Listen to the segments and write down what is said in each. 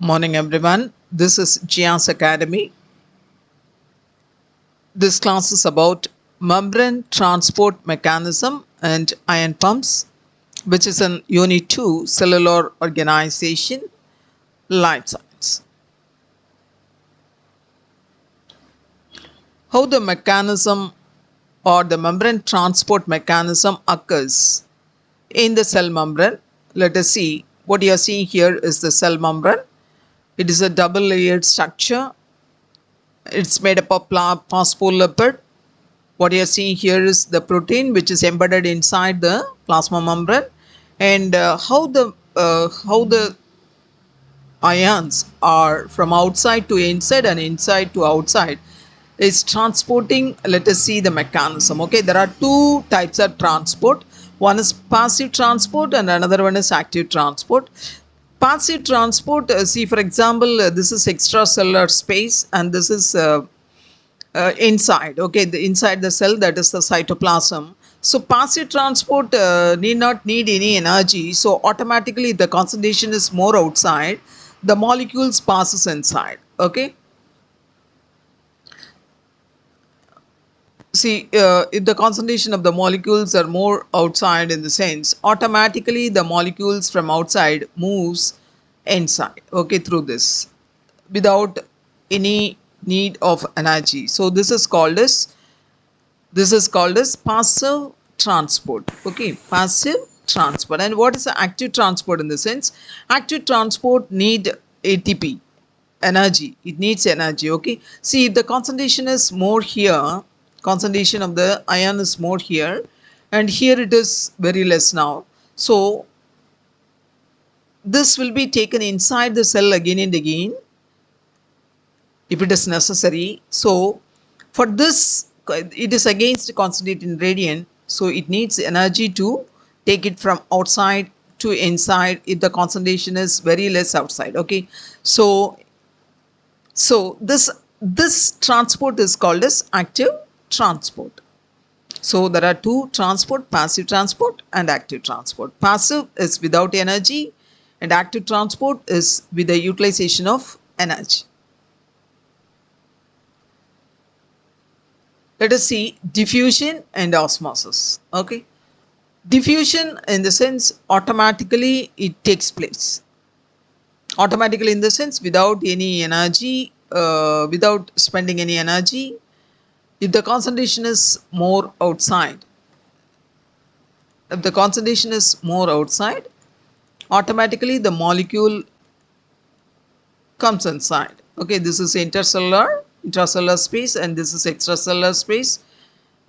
Morning everyone, this is Gia's Academy. This class is about membrane transport mechanism and ion pumps, which is in Unit 2 Cellular Organization, Life Science. How the mechanism or the membrane transport mechanism occurs in the cell membrane. Let us see. What you are seeing here is the cell membrane. It is a double layered structure. It's made up of phospholipid. What you are seeing here is the protein which is embedded inside the plasma membrane, and how the ions are from outside to inside and inside to outside is transporting. Let us see the mechanism. Okay, there are two types of transport. One is passive transport and another one is active transport. Passive transport, see for example, this is extracellular space and this is inside, okay, the inside the cell, that is the cytoplasm. So passive transport need any energy, so automatically the concentration is more outside, the molecules passes inside. Okay, see, if the concentration of the molecules are more outside, in the sense automatically the molecules from outside moves inside, okay, through this without any need of energy. So this is called as passive transport. Okay, passive transport. And what is the active transport? In the sense, active transport need ATP, energy. It needs energy. Okay, see, if the concentration is more here, concentration of the ion is more here, and here it is very less now, so this will be taken inside the cell again and again if it is necessary. So for this, it is against constant in radiant, so it needs energy to take it from outside to inside if the concentration is very less outside. Okay, so this transport is called as active transport. So there are two transport: passive transport and active transport. Passive is without energy and active transport is with the utilization of energy. Let us see diffusion and osmosis. Okay, diffusion in the sense automatically it takes place. Automatically in the sense without any energy, without spending any energy. If the concentration is more outside, automatically the molecule comes inside. Okay, this is intracellular space and this is extracellular space.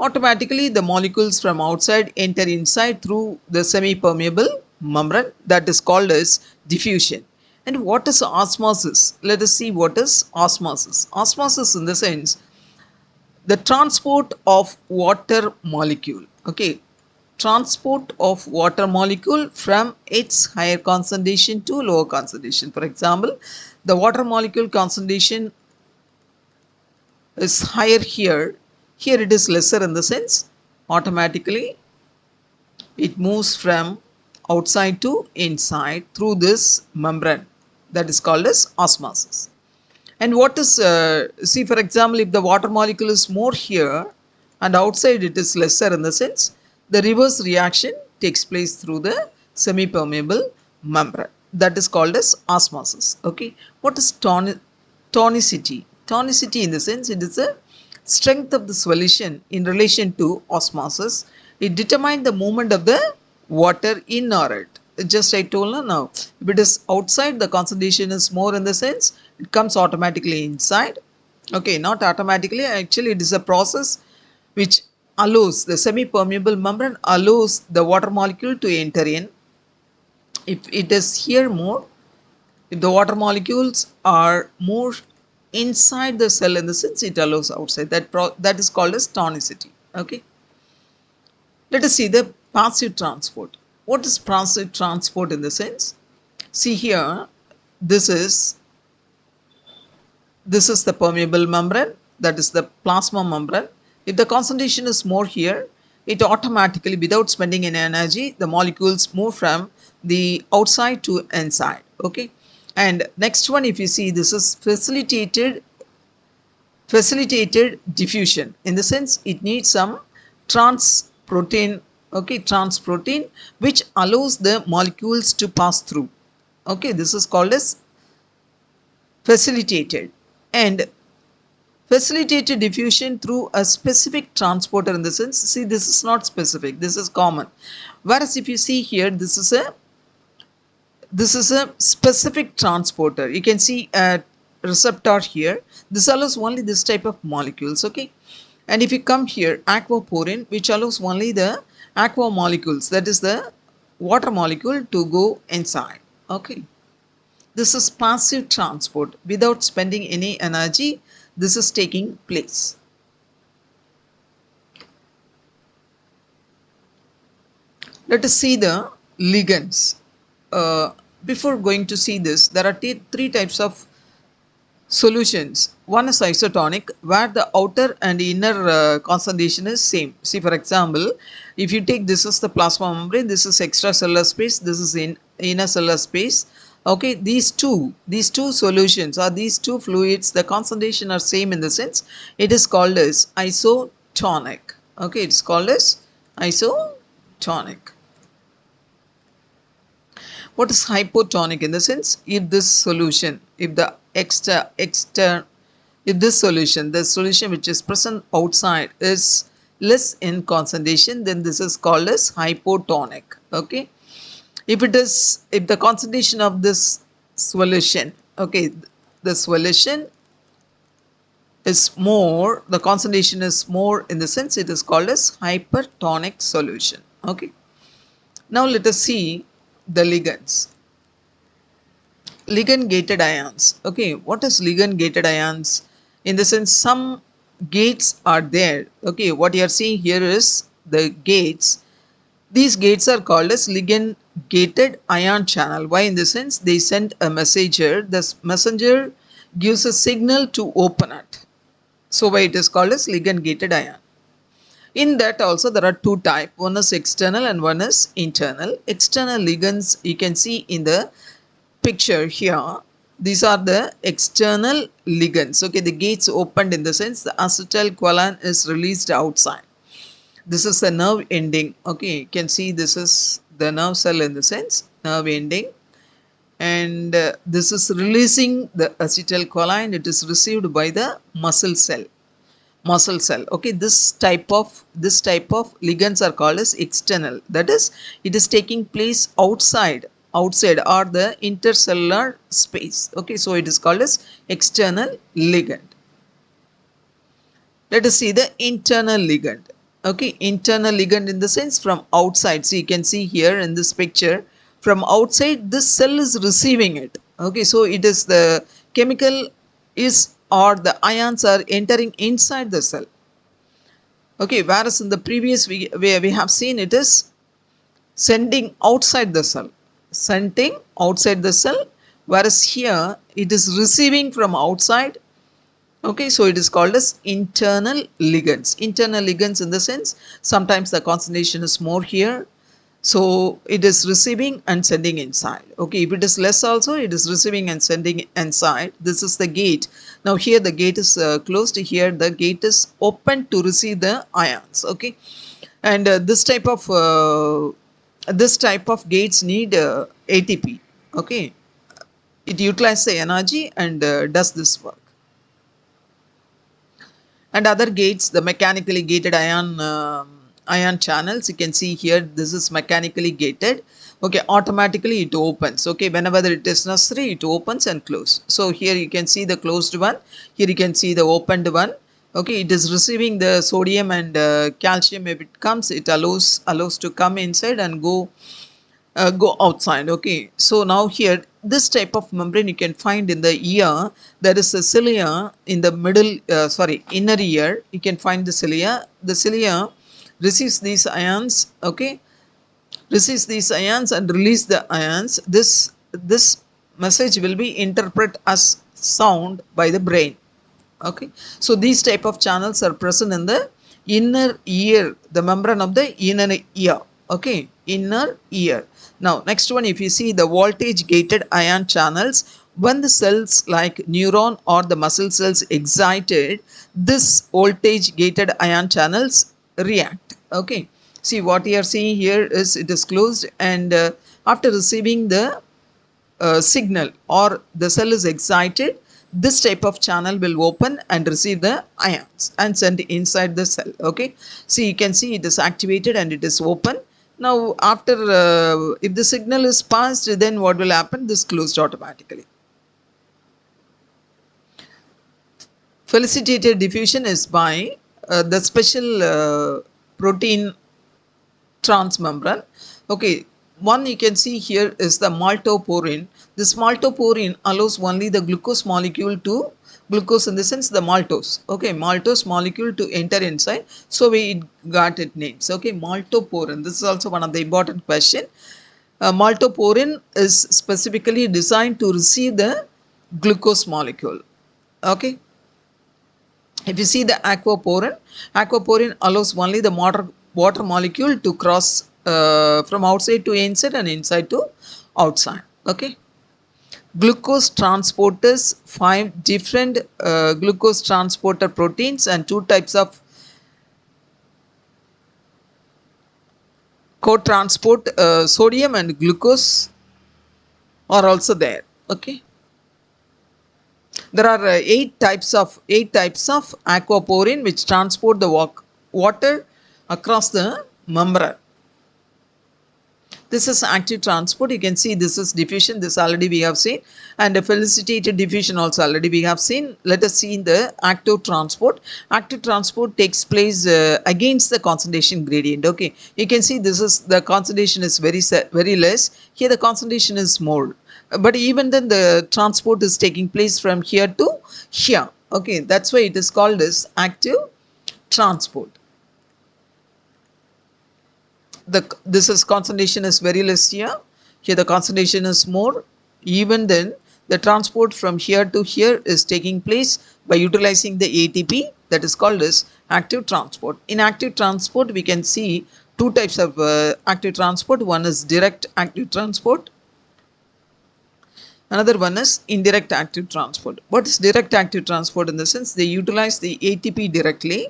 Automatically the molecules from outside enter inside through the semi-permeable membrane. That is called as diffusion. And what is osmosis? Let us see what is osmosis. Osmosis in the sense the transport of water molecule. Okay, transport of water molecule from its higher concentration to lower concentration. For example, the water molecule concentration is higher here, here it is lesser, in the sense automatically it moves from outside to inside through this membrane. That is called as osmosis. And what is, see for example, if the water molecule is more here and outside it is lesser, in the sense the reverse reaction takes place through the semi-permeable membrane. That is called as osmosis. Okay, what is tonicity? Tonicity in the sense it is the strength of the solution in relation to osmosis. It determines the movement of the water in or out. Just I told you now, if it is outside the concentration is more, in the sense it comes automatically inside. Okay, not automatically, actually it is a process which allows the semi-permeable membrane allows the water molecule to enter in. If it is here more, if the water molecules are more inside the cell, in the sense it allows outside, that is called as tonicity. Okay, let us see the passive transport. What is passive transport in the sense? See here, this is the permeable membrane, that is the plasma membrane. If the concentration is more here, it automatically, without spending any energy, the molecules move from the outside to inside. Okay, And next one, if you see, this is facilitated diffusion. In the sense, it needs some trans protein, okay, trans protein, which allows the molecules to pass through. Okay, this is called as facilitated. And facilitated diffusion through a specific transporter. In the sense, see, this is not specific, this is common. Whereas if you see here, this is a specific transporter. You can see a receptor here. This allows only this type of molecules, okay. And if you come here, aquaporin, which allows only the aqua molecules, that is the water molecule, to go inside, okay. This is passive transport. Without spending any energy, this is taking place. Let us see the ligands. Before going to see this, there are three types of solutions. One is isotonic, where the outer and inner concentration is same. See, for example, if you take, this is the plasma membrane, this is extracellular space, this is inner cellular space. Okay, these two solutions, or these two fluids, the concentration are same. In the sense, it is called as isotonic. Okay, it's called as isotonic. What is hypotonic? In the sense, if this solution, if the this solution, the solution which is present outside is less in concentration, then this is called as hypotonic. Okay, if the concentration of this solution, okay, the solution is more, the concentration is more, in the sense, it is called as hypertonic solution. Okay, now let us see the ligands. Ligand gated ions. Okay, what is ligand gated ions? In the sense, some gates are there. Okay, what you are seeing here is the gates. These gates are called as ligand gated ion channel. Why? In the sense, they send a messenger. This messenger gives a signal to open it. So why it is called as ligand gated ion. In that also there are two types. One is external and one is internal. External ligands, you can see in the picture here. These are the external ligands. Okay, the gates opened, in the sense the acetylcholine is released outside. This is the nerve ending. Okay, you can see this is the nerve cell, in the sense, nerve ending. And this is releasing the acetylcholine. It is received by the muscle cell. Okay, this type of ligands are called as external. That is, it is taking place outside or the intercellular space. Okay, so it is called as external ligand. Let us see the internal ligand. Okay, internal ligand, in the sense, from outside. So you can see here in this picture, from outside this cell is receiving it. Okay, so it is the chemical is, or the ions are entering inside the cell. Okay, whereas in the previous we have seen it is sending outside the cell. Whereas here it is receiving from outside. Okay, so it is called as internal ligands. Internal ligands, in the sense, sometimes the concentration is more here, so it is receiving and sending inside. Okay, if it is less also, it is receiving and sending inside. This is the gate. Now here the gate is closed. Here the gate is open to receive the ions. Okay, and this type of gates need ATP. Okay, it utilizes the energy and does this work. And other gates, the mechanically gated ion channels, you can see here, this is mechanically gated. Okay, automatically it opens. Okay, whenever it is necessary, it opens and closes. So here you can see the closed one, here you can see the opened one. Okay, it is receiving the sodium and calcium. If it comes, it allows to come inside and go outside. Okay, so now here, this type of membrane you can find in the ear. There is a cilia in the middle, inner ear. You can find the cilia. The cilia receives these ions. Okay, receives these ions and release the ions. This message will be interpreted as sound by the brain. Okay, so these type of channels are present in the inner ear, the membrane of the inner ear. Okay, inner ear. Now next one, if you see the voltage gated ion channels, when the cells like neuron or the muscle cells excited, this voltage gated ion channels react. Okay, see what you are seeing here is it is closed, and after receiving the signal or the cell is excited, this type of channel will open and receive the ions and send inside the cell. Okay, so you can see it is activated and it is open. Now after if the signal is passed, then what will happen? This closed automatically. Felicitated diffusion is by the special protein transmembrane. Okay, one you can see here is the maltodextrin. This maltodextrin allows only the glucose molecule to glucose, in the sense the maltose. Okay, maltose molecule to enter inside. So we got it names. Okay, maltodextrin. This is also one of the important question. Maltodextrin is specifically designed to receive the glucose molecule. Okay. If you see the aquaporin allows only the water molecule to cross from outside to inside and inside to outside. Okay. Glucose transporters, 5 different glucose transporter proteins and 2 types of co-transport sodium and glucose are also there. Okay. There are 8 types of aquaporin which transport the water across the membrane. This is active transport. You can see this is diffusion. This already we have seen, and the felicitated diffusion also already we have seen. Let us see in the active transport. Active transport takes place against the concentration gradient. Okay, you can see this is the concentration is very less. Here the concentration is more. But even then the transport is taking place from here to here. Okay, that's why it is called as active transport. This is concentration is very less here. Here the concentration is more. Even then the transport from here to here is taking place by utilizing the ATP. That is called as active transport. In active transport we can see 2 types of active transport. One is direct active transport. Another one is indirect active transport. What is direct active transport? In the sense they utilize the ATP directly,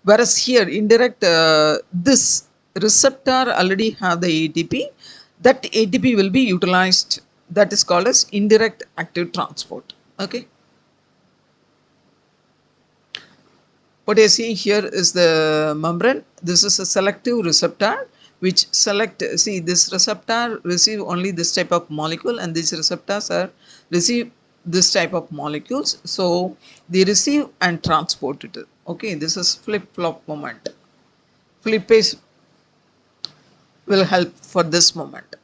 whereas here indirect, this receptor already have the ATP. That ATP will be utilized. That is called as indirect active transport. Okay. What you see here is the membrane. This is a selective receptor which see this receptor receive only this type of molecule, and these receptors are receive this type of molecules. So they receive and transport it. Okay, this is flip-flop moment. Flippage will help for this moment.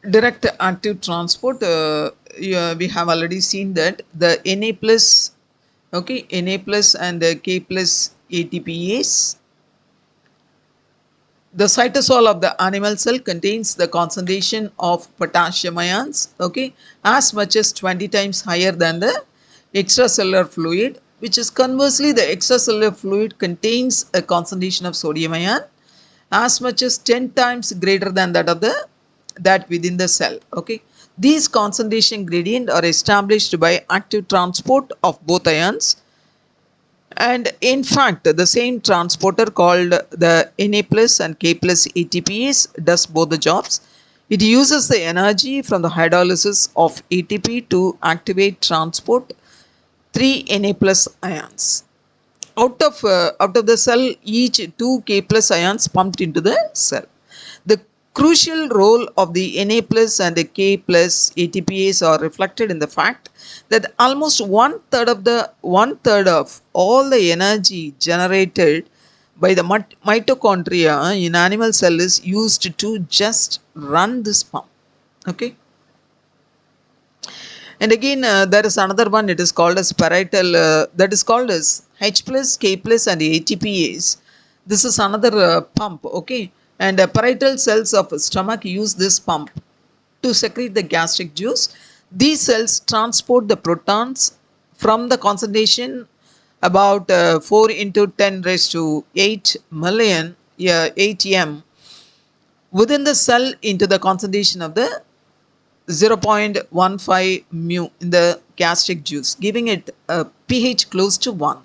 Direct active transport, we have already seen that the Na plus, okay, Na plus and K plus ATPase. The cytosol of the animal cell contains the concentration of potassium ions, okay, as much as 20 times higher than the extracellular fluid, which is conversely the extracellular fluid contains a concentration of sodium ion as much as 10 times greater than that within the cell. Okay, these concentration gradient are established by active transport of both ions, and in fact the same transporter called the Na plus and K plus ATPase does both the jobs. It uses the energy from the hydrolysis of ATP to activate transport 3 Na plus ions. Out of the cell, each 2 K plus ions pumped into the cell. The crucial role of the Na plus and the K plus ATPase are reflected in the fact that almost one third of all the energy generated by the mitochondria in animal cell is used to just run this pump. Okay. And again there is another one, it is called as parietal, that is called as H plus, K plus and ATPase. This is another pump, okay, and parietal cells of stomach use this pump to secrete the gastric juice. These cells transport the protons from the concentration about 4 into 10 raised to 8 million, 8 m within the cell into the concentration of the 0.15 mu in the gastric juice, giving it a pH close to 1.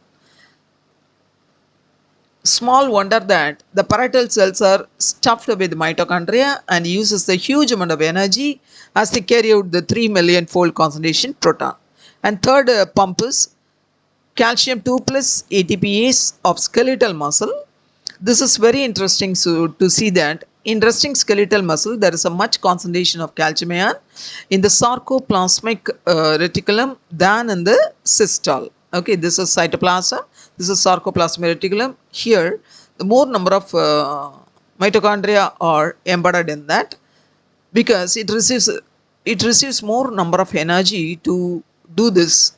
Small wonder that the parietal cells are stuffed with mitochondria and uses the huge amount of energy as they carry out the 3 million fold concentration proton. And third pump is calcium 2 plus ATPase of skeletal muscle. This is very interesting to see that in resting skeletal muscle there is a much concentration of calcium ion in the sarcoplasmic reticulum than in the systole. Okay, this is cytoplasm, this is sarcoplasmic reticulum. Here the more number of mitochondria are embedded in that because it receives more number of energy to do this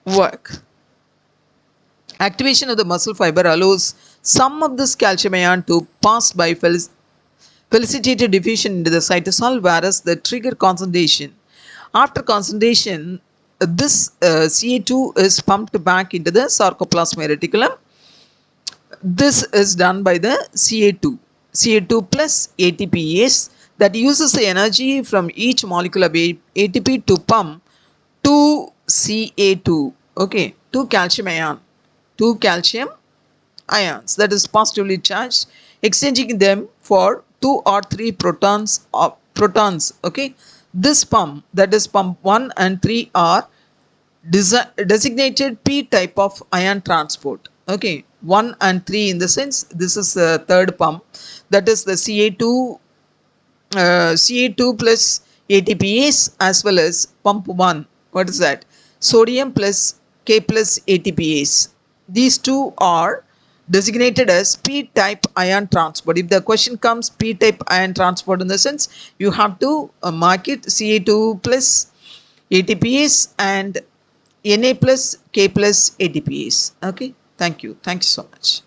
work. Activation of the muscle fiber allows some of this calcium ion to pass by felicitated diffusion into the cytosol, whereas the trigger concentration. After concentration, this Ca2 is pumped back into the sarcoplasmic reticulum. This is done by the Ca2 plus ATPase that uses the energy from each molecule of ATP to pump 2 Ca2, okay, 2 calcium ions that is positively charged, exchanging them for 2 or 3 protons, okay. This pump, that is pump 1 and 3, are designated P type of ion transport, okay. 1 and 3 in the sense this is the third pump, that is the Ca2 plus ATPase, as well as pump 1, what is that, sodium plus K plus ATPase. These two are designated as P-type ion transport. If the question comes P-type ion transport, in the sense you have to mark it Ca2 plus ATPase and Na plus K plus ATPase. Okay, thank you so much.